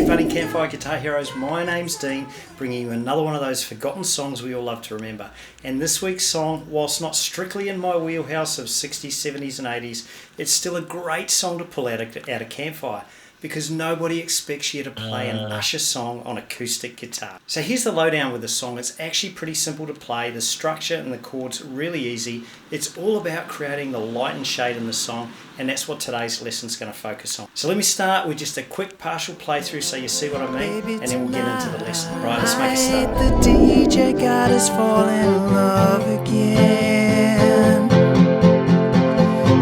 buddy Campfire Guitar Heroes, my name's Dean, bringing you another one of those forgotten songs we all love to remember. And this week's song, whilst not strictly in my wheelhouse of 60s, 70s and 80s, it's still a great song to pull out a campfire, because nobody expects you to play an Usher song on acoustic guitar. So here's the lowdown with the song. It's actually pretty simple to play. The structure and the chords really easy. It's all about creating the light and shade in the song, and that's what today's lesson's going to focus on. So let me start with just a quick partial playthrough so you see what I mean, and then we'll get into the lesson. Right, let's make a start. The DJ got us falling in love again.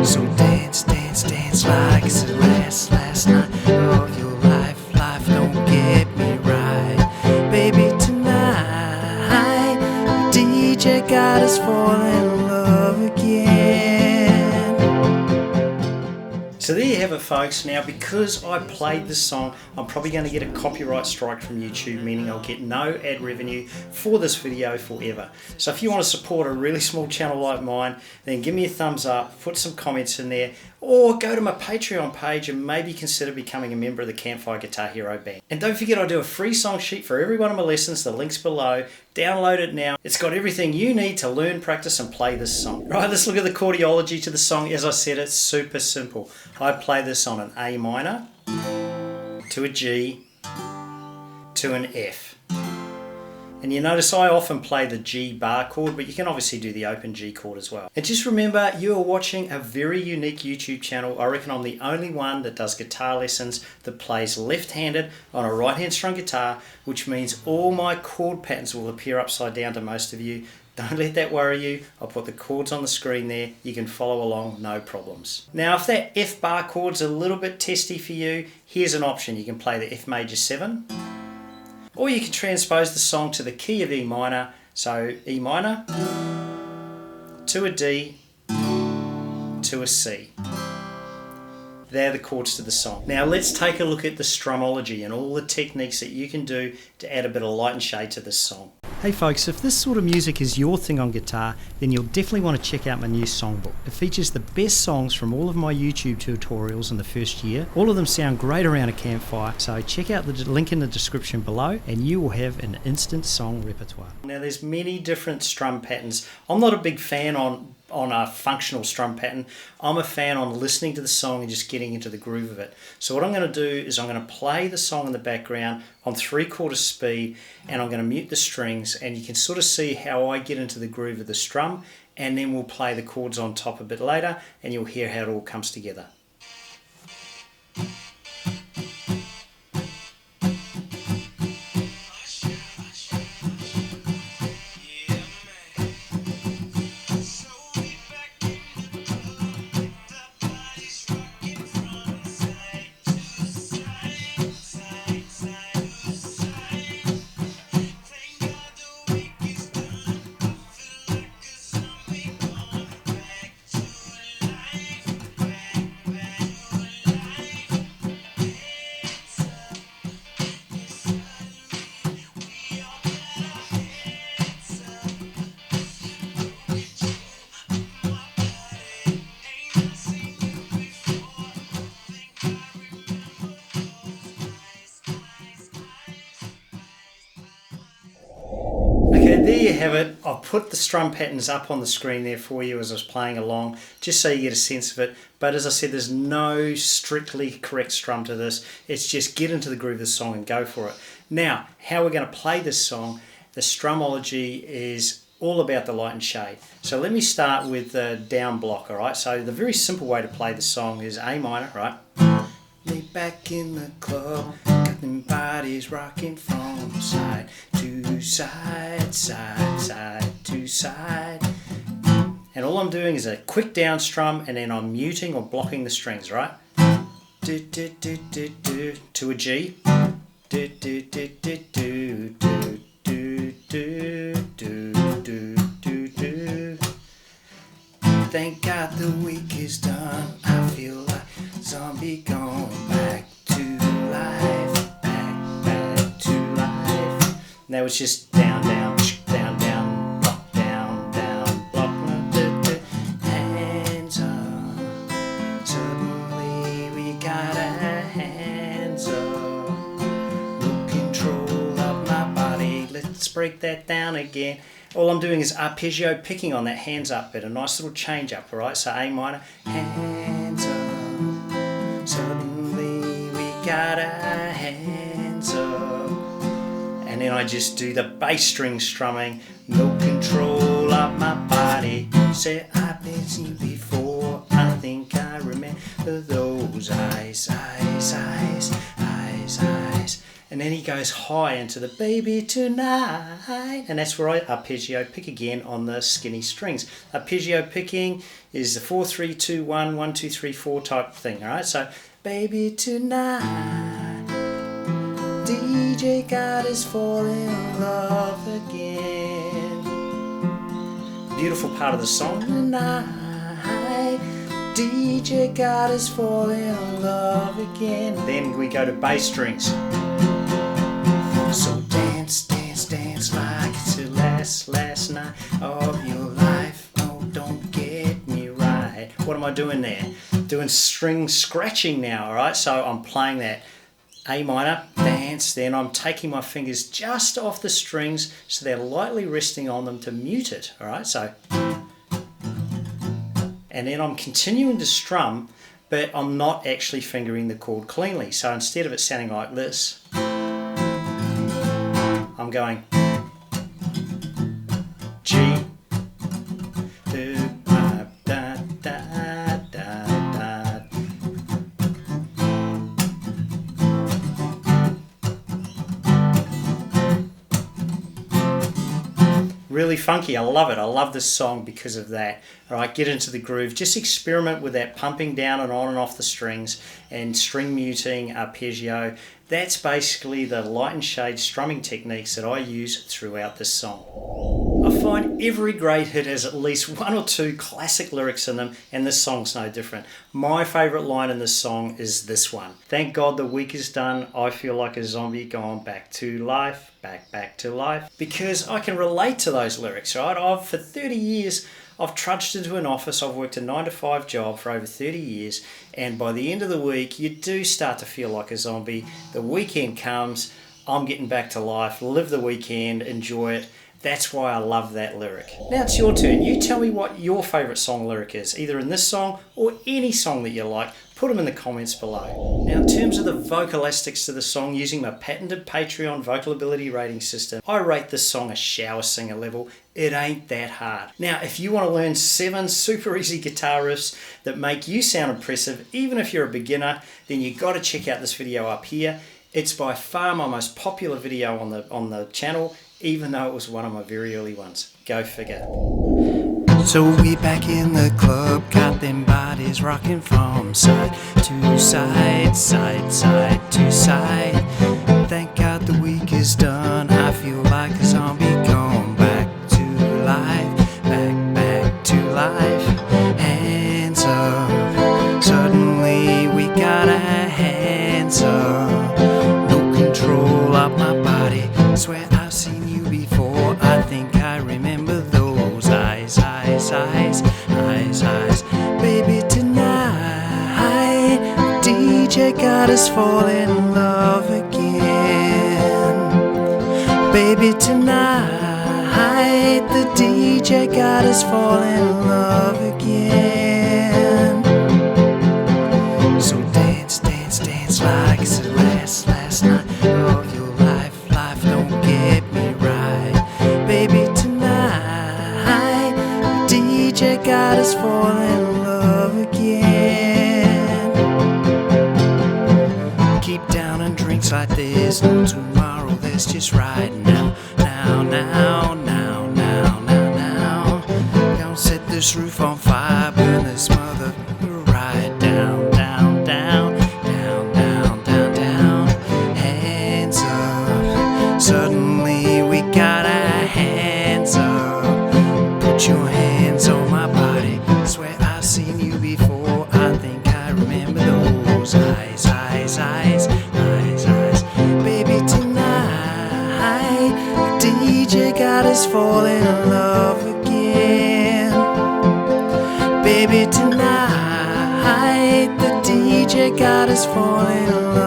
So dance, dance, dance like it's the last night of your life. Life don't get me right, baby. Tonight the DJ got us falling in love again. So there you have it, folks. Now, because I played this song, I'm probably going to get a copyright strike from YouTube, meaning I'll get no ad revenue for this video forever. So if you want to support a really small channel like mine, then give me a thumbs up, put some comments in there, or go to my Patreon page and maybe consider becoming a member of the Campfire Guitar Hero band. And don't forget, I do a free song sheet for every one of my lessons. The link's below. Download it now. It's got everything you need to learn, practice and play this song. Right, let's look at the chordiology to the song. As I said, it's super simple. I play this on an A minor, to a G, to an F. And you notice I often play the G bar chord, but you can obviously do the open G chord as well. And just remember, you are watching a very unique YouTube channel. I reckon I'm the only one that does guitar lessons that plays left-handed on a right-hand strum guitar, which means all my chord patterns will appear upside down to most of you. Don't let that worry you. I'll put the chords on the screen there. You can follow along, no problems. Now, if that F bar chord's a little bit testy for you, here's an option. You can play the F major 7. Or you can transpose the song to the key of E minor, so E minor, to a D, to a C. They're the chords to the song. Now let's take a look at the strummology and all the techniques that you can do to add a bit of light and shade to this song. Hey folks, if this sort of music is your thing on guitar, then you'll definitely want to check out my new songbook. It features the best songs from all of my YouTube tutorials in the first year. All of them sound great around a campfire, so check out the link in the description below and you will have an instant song repertoire. Now there's many different strum patterns. I'm not a big fan on a functional strum pattern. I'm a fan on listening to the song and just getting into the groove of it. So what I'm going to do is I'm going to play the song in the background on 3/4 speed, and I'm going to mute the strings, and you can sort of see how I get into the groove of the strum, and then we'll play the chords on top a bit later and you'll hear how it all comes together. Okay, there you have it. I've put the strum patterns up on the screen there for you as I was playing along, just so you get a sense of it. But as I said, there's no strictly correct strum to this. It's just get into the groove of the song and go for it. Now, how we're going to play this song, the strummology is all about the light and shade. So let me start with the down block, all right? So the very simple way to play the song is A minor, right? Lay back in the club, got them bodies rocking from side to side, side, side to side. And all I'm doing is a quick down strum, and then I'm muting or blocking the strings, right? Do, do, do, do, do, to a G. Do, do, do, do, do, do, do, do, do, do, do, do. Thank God the week is done. I feel like zombie gone back to life, back to life. And that was just down, down, down, down, block, down, down, block, hands up. Suddenly we got our hands up. break that down again. All I'm doing is arpeggio picking on that hands up bit, a nice little change up, alright? So A minor, hands up, suddenly we got our hands up. And then I just do the bass string strumming, no control of my body. Say I've been seen before, I think I remember those eyes, eyes, eyes, eyes, eyes. And then he goes high into the baby tonight, and that's where I arpeggio pick again on the skinny strings. Arpeggio picking is the 4 3 2 1 1 2 3 4 type thing, alright? So baby tonight, DJ got us falling in love again. Beautiful part of the song. Tonight, DJ got us falling in love again. Then we go to bass strings. So dance, dance, dance like it's the last night of your life. Oh, don't get me right. What am I doing there? Doing string scratching now, alright? So I'm playing that A minor, dance, then I'm taking my fingers just off the strings so they're lightly resting on them to mute it, alright? So, and then I'm continuing to strum, but I'm not actually fingering the chord cleanly. So instead of it sounding like this, I'm going G, da, da, da, da. Really funky, I love it. I love this song because of that. Alright, get into the groove. Just experiment with that pumping down and on and off the strings and string muting, arpeggio. That's basically the light and shade strumming techniques that I use throughout this song. I find every great hit has at least one or two classic lyrics in them, and this song's no different. My favourite line in this song is this one. Thank God the week is done, I feel like a zombie gone back to life, back to life. Because I can relate to those lyrics, right? For 30 years, I've trudged into an office, I've worked a 9-to-5 job for over 30 years, and by the end of the week, you do start to feel like a zombie. The weekend comes, I'm getting back to life, live the weekend, enjoy it. That's why I love that lyric. Now it's your turn. You tell me what your favourite song lyric is, either in this song or any song that you like. Put them in the comments below. Now in terms of the vocalistics to the song, using my patented Patreon vocal ability rating system, I rate this song a shower singer level. It ain't that hard. Now if you want to learn 7 super easy guitar riffs that make you sound impressive, even if you're a beginner, then you got to check out this video up here. It's by far my most popular video on the channel, even though it was one of my very early ones. Go figure. So we back in the club, got them bodies rocking from side to side, side to side. Thank God the week is done, I feel like a zombie gone back to life, back to life. Hands up, suddenly we got our hands up. No control of my body, swear I've seen you before, I think I remember those eyes, eyes, eyes, eyes, eyes. Baby tonight, DJ got us falling in love again. Baby tonight, the DJ got us falling in love again. So dance, dance, dance like it's the last night of your life. Life don't get me right. Baby tonight, the DJ got us falling in love again. Keep downing drinks like there's no tomorrow, there's just right now, now, now, now, now, now, now. Don't set this roof on fire, burn this mother right down, down, down, down, down, down, down. Hands up, suddenly we got our hands up. Put your hands on my body, swear I've seen you before, I think I remember those eyes, eyes, eyes, eyes, eyes. Baby tonight, the DJ got us falling in love again. Baby tonight, the DJ got us falling in love.